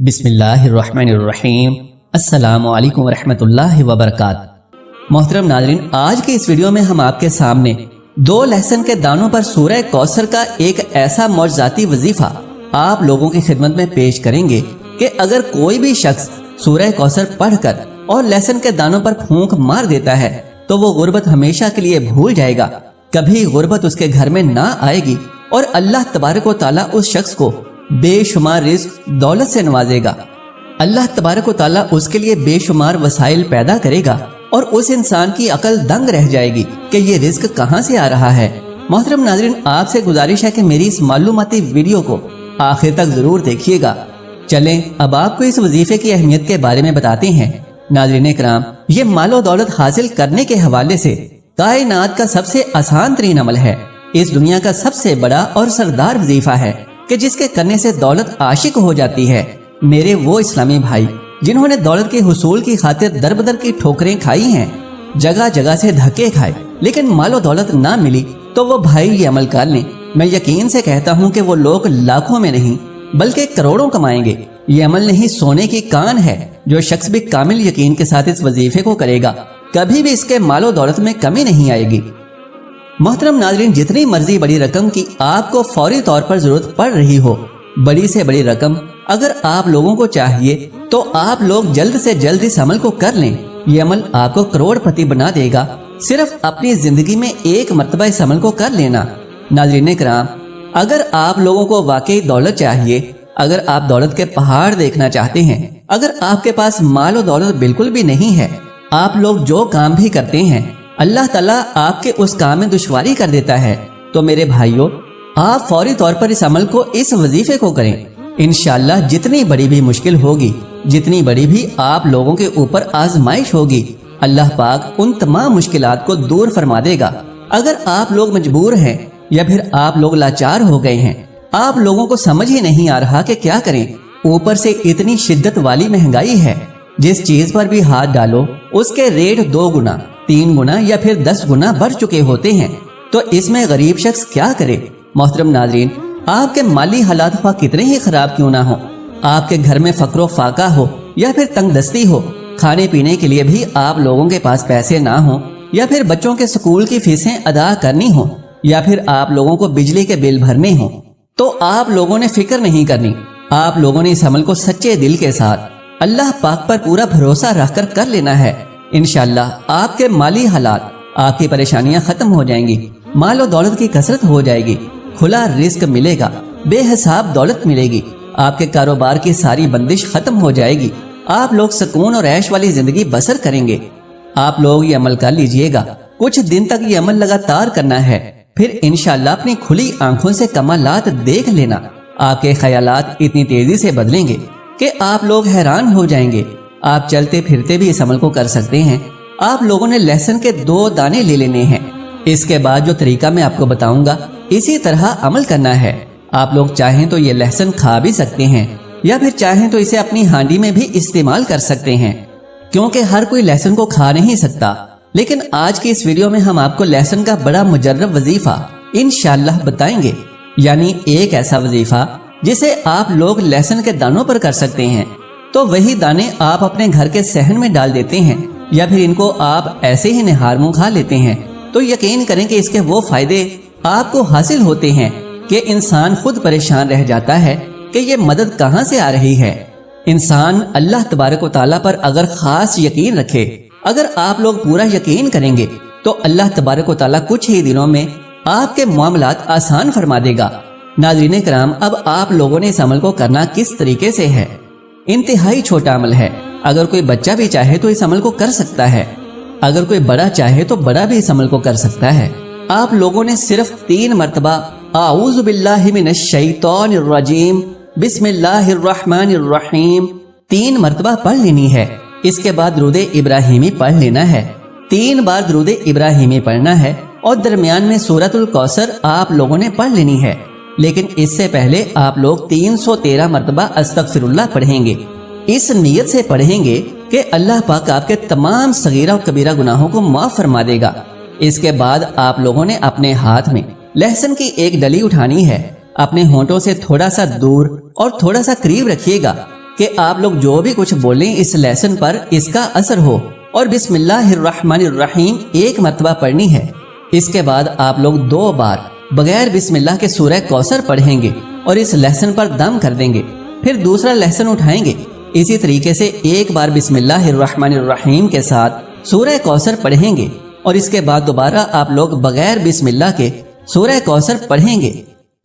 بسم اللہ الرحمن الرحیم۔ السلام علیکم ورحمۃ اللہ وبرکاتہ۔ محترم ناظرین، آج کے اس ویڈیو میں ہم آپ کے سامنے 2 لہسن کے دانوں پر سورہ کوثر کا ایک ایسا معجزاتی وظیفہ آپ لوگوں کی خدمت میں پیش کریں گے کہ اگر کوئی بھی شخص سورہ کوثر پڑھ کر اور لہسن کے دانوں پر پھونک مار دیتا ہے تو وہ غربت ہمیشہ کے لیے بھول جائے گا، کبھی غربت اس کے گھر میں نہ آئے گی اور اللہ تبارک و تعالیٰ اس شخص کو بے شمار رزق دولت سے نوازے گا۔ اللہ تبارک و تعالیٰ اس کے لیے بے شمار وسائل پیدا کرے گا اور اس انسان کی عقل دنگ رہ جائے گی کہ یہ رزق کہاں سے آ رہا ہے۔ محترم ناظرین، آپ سے گزارش ہے کہ میری اس معلوماتی ویڈیو کو آخر تک ضرور دیکھیے گا۔ چلیں اب آپ کو اس وظیفے کی اہمیت کے بارے میں بتاتے ہیں۔ ناظرین کرام، یہ مال و دولت حاصل کرنے کے حوالے سے کائنات کا سب سے آسان ترین عمل ہے۔ اس دنیا کا سب سے بڑا اور سردار وظیفہ ہے کہ جس کے کرنے سے دولت عاشق ہو جاتی ہے۔ میرے وہ اسلامی بھائی جنہوں نے دولت کے حصول کی خاطر در بدر کی ٹھوکریں کھائی ہیں، جگہ جگہ سے دھکے کھائے، لیکن مال و دولت نہ ملی، تو وہ بھائی یہ عمل کر لیں۔ میں یقین سے کہتا ہوں کہ وہ لوگ لاکھوں میں نہیں بلکہ کروڑوں کمائیں گے۔ یہ عمل نہیں سونے کی کان ہے۔ جو شخص بھی کامل یقین کے ساتھ اس وظیفے کو کرے گا، کبھی بھی اس کے مال و دولت میں کمی نہیں آئے گی۔ محترم ناظرین، جتنی مرضی بڑی رقم کی آپ کو فوری طور پر ضرورت پڑ رہی ہو، بڑی سے بڑی رقم اگر آپ لوگوں کو چاہیے تو آپ لوگ جلد سے جلد اس عمل کو کر لیں۔ یہ عمل آپ کو کروڑ پتی بنا دے گا، صرف اپنی زندگی میں ایک مرتبہ اس عمل کو کر لینا۔ ناظرین کرام، اگر آپ لوگوں کو واقعی دولت چاہیے، اگر آپ دولت کے پہاڑ دیکھنا چاہتے ہیں، اگر آپ کے پاس مال و دولت بالکل بھی نہیں ہے، آپ لوگ جو کام بھی کرتے ہیں اللہ تعالیٰ آپ کے اس کام میں دشواری کر دیتا ہے، تو میرے بھائیوں، آپ فوری طور پر اس عمل کو، اس وظیفے کو کریں۔ انشاءاللہ جتنی بڑی بھی مشکل ہوگی، جتنی بڑی بھی آپ لوگوں کے اوپر آزمائش ہوگی، اللہ پاک ان تمام مشکلات کو دور فرما دے گا۔ اگر آپ لوگ مجبور ہیں یا پھر آپ لوگ لاچار ہو گئے ہیں، آپ لوگوں کو سمجھ ہی نہیں آ رہا کہ کیا کریں، اوپر سے اتنی شدت والی مہنگائی ہے، جس چیز پر بھی ہاتھ ڈالو اس کے ریٹ 2 گنا 3 گنا یا پھر 10 گنا بڑھ چکے ہوتے ہیں، تو اس میں غریب شخص کیا کرے؟ محترم ناظرین، آپ کے مالی حالات خواہ کتنے ہی خراب کیوں نہ ہو، آپ کے گھر میں فقر و فاقہ ہو یا پھر تنگ دستی ہو، کھانے پینے کے لیے بھی آپ لوگوں کے پاس پیسے نہ ہوں، یا پھر بچوں کے سکول کی فیسیں ادا کرنی ہوں، یا پھر آپ لوگوں کو بجلی کے بل بھرنے ہوں، تو آپ لوگوں نے فکر نہیں کرنی۔ آپ لوگوں نے اس عمل کو سچے دل کے ساتھ اللہ پاک پر پورا بھروسہ رکھ کر لینا ہے۔ انشاءاللہ آپ کے مالی حالات، آپ کی پریشانیاں ختم ہو جائیں گی، مال و دولت کی کثرت ہو جائے گی، کھلا رزق ملے گا، بے حساب دولت ملے گی، آپ کے کاروبار کی ساری بندش ختم ہو جائے گی، آپ لوگ سکون اور عیش والی زندگی بسر کریں گے۔ آپ لوگ یہ عمل کر لیجئے گا، کچھ دن تک یہ عمل لگاتار کرنا ہے، پھر انشاءاللہ اپنی کھلی آنکھوں سے کمالات دیکھ لینا۔ آپ کے خیالات اتنی تیزی سے بدلیں گے کہ آپ لوگ حیران ہو جائیں گے۔ آپ چلتے پھرتے بھی اس عمل کو کر سکتے ہیں۔ آپ لوگوں نے لہسن کے 2 دانے لے لینے ہیں۔ اس کے بعد جو طریقہ میں آپ کو بتاؤں گا، اسی طرح عمل کرنا ہے۔ آپ لوگ چاہیں تو یہ لہسن کھا بھی سکتے ہیں، یا پھر چاہیں تو اسے اپنی ہانڈی میں بھی استعمال کر سکتے ہیں، کیونکہ ہر کوئی لہسن کو کھا نہیں سکتا۔ لیکن آج کی اس ویڈیو میں ہم آپ کو لہسن کا بڑا مجرب وظیفہ انشاءاللہ بتائیں گے، یعنی ایک ایسا وظیفہ جسے آپ لوگ لہسن کے دانوں پر کر سکتے ہیں۔ تو وہی دانے آپ اپنے گھر کے صحن میں ڈال دیتے ہیں، یا پھر ان کو آپ ایسے ہی نہار منہ کھا لیتے ہیں، تو یقین کریں کہ اس کے وہ فائدے آپ کو حاصل ہوتے ہیں کہ انسان خود پریشان رہ جاتا ہے کہ یہ مدد کہاں سے آ رہی ہے۔ انسان اللہ تبارک و تعالیٰ پر اگر خاص یقین رکھے، اگر آپ لوگ پورا یقین کریں گے، تو اللہ تبارک و تعالیٰ کچھ ہی دنوں میں آپ کے معاملات آسان فرما دے گا۔ ناظرین کرام، اب آپ لوگوں نے اس عمل کو کرنا کس طریقے سے ہے؟ انتہائی چھوٹا عمل ہے۔ اگر کوئی بچہ بھی چاہے تو اس عمل کو کر سکتا ہے، اگر کوئی بڑا چاہے تو بڑا بھی اس عمل کو کر سکتا ہے۔ آپ لوگوں نے صرف 3 مرتبہ اعوذ باللہ من الشیطان الرجیم بسم اللہ الرحمن الرحیم 3 مرتبہ پڑھ لینی ہے۔ اس کے بعد درود ابراہیمی پڑھ لینا ہے۔ 3 بار درود ابراہیمی پڑھنا ہے، اور درمیان میں سورۃ الکوثر آپ لوگوں نے پڑھ لینی ہے۔ لیکن اس سے پہلے آپ لوگ 313 مرتبہ استغفر اللہ پڑھیں گے۔ اس نیت سے پڑھیں گے کہ اللہ پاک آپ کے تمام صغیرہ و کبیرہ گناہوں کو معاف فرما دے گا۔ اس کے بعد آپ لوگوں نے اپنے ہاتھ میں لہسن کی ایک ڈلی اٹھانی ہے، اپنے ہونٹوں سے تھوڑا سا دور اور تھوڑا سا قریب رکھیے گا، کہ آپ لوگ جو بھی کچھ بولیں اس لیسن پر اس کا اثر ہو، اور بسم اللہ الرحمن الرحیم ایک مرتبہ پڑھنی ہے۔ اس کے بعد آپ لوگ 2 بار بغیر بسم اللہ کے سورہ کوثر پڑھیں گے اور اس لہسن پر دم کر دیں گے، پھر دوسرا لہسن اٹھائیں گے، اسی طریقے سے ایک بار بسم اللہ الرحمن الرحیم کے ساتھ سورہ کوثر پڑھیں گے، اور اس کے بعد دوبارہ آپ لوگ بغیر بسم اللہ کے سورہ کوثر پڑھیں گے،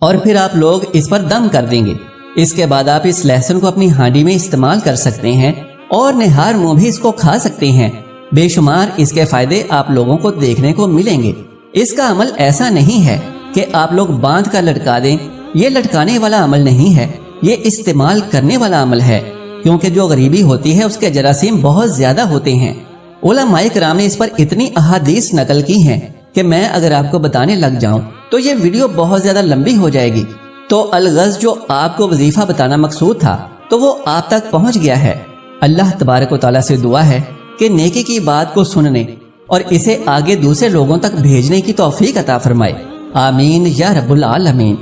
اور پھر آپ لوگ اس پر دم کر دیں گے۔ اس کے بعد آپ اس لہسن کو اپنی ہانڈی میں استعمال کر سکتے ہیں اور نہار منہ بھی اس کو کھا سکتے ہیں۔ بے شمار اس کے فائدے آپ لوگوں کو دیکھنے کو ملیں گے۔ اس کا عمل ایسا نہیں ہے کہ آپ لوگ باندھ کر لٹکا دیں، یہ لٹکانے والا عمل نہیں ہے، یہ استعمال کرنے والا عمل ہے، کیونکہ جو غریبی ہوتی ہے اس کے جراثیم بہت زیادہ ہوتے ہیں۔ علماء کرام نے اس پر اتنی احادیث نقل کی ہیں کہ میں اگر آپ کو بتانے لگ جاؤں تو یہ ویڈیو بہت زیادہ لمبی ہو جائے گی۔ تو الغرض جو آپ کو وظیفہ بتانا مقصود تھا تو وہ آپ تک پہنچ گیا ہے۔ اللہ تبارک و تعالیٰ سے دعا ہے کہ نیکی کی بات کو سننے اور اسے آگے دوسرے لوگوں تک بھیجنے کی توفیق عطا فرمائے۔ آمین یا رب العالمین۔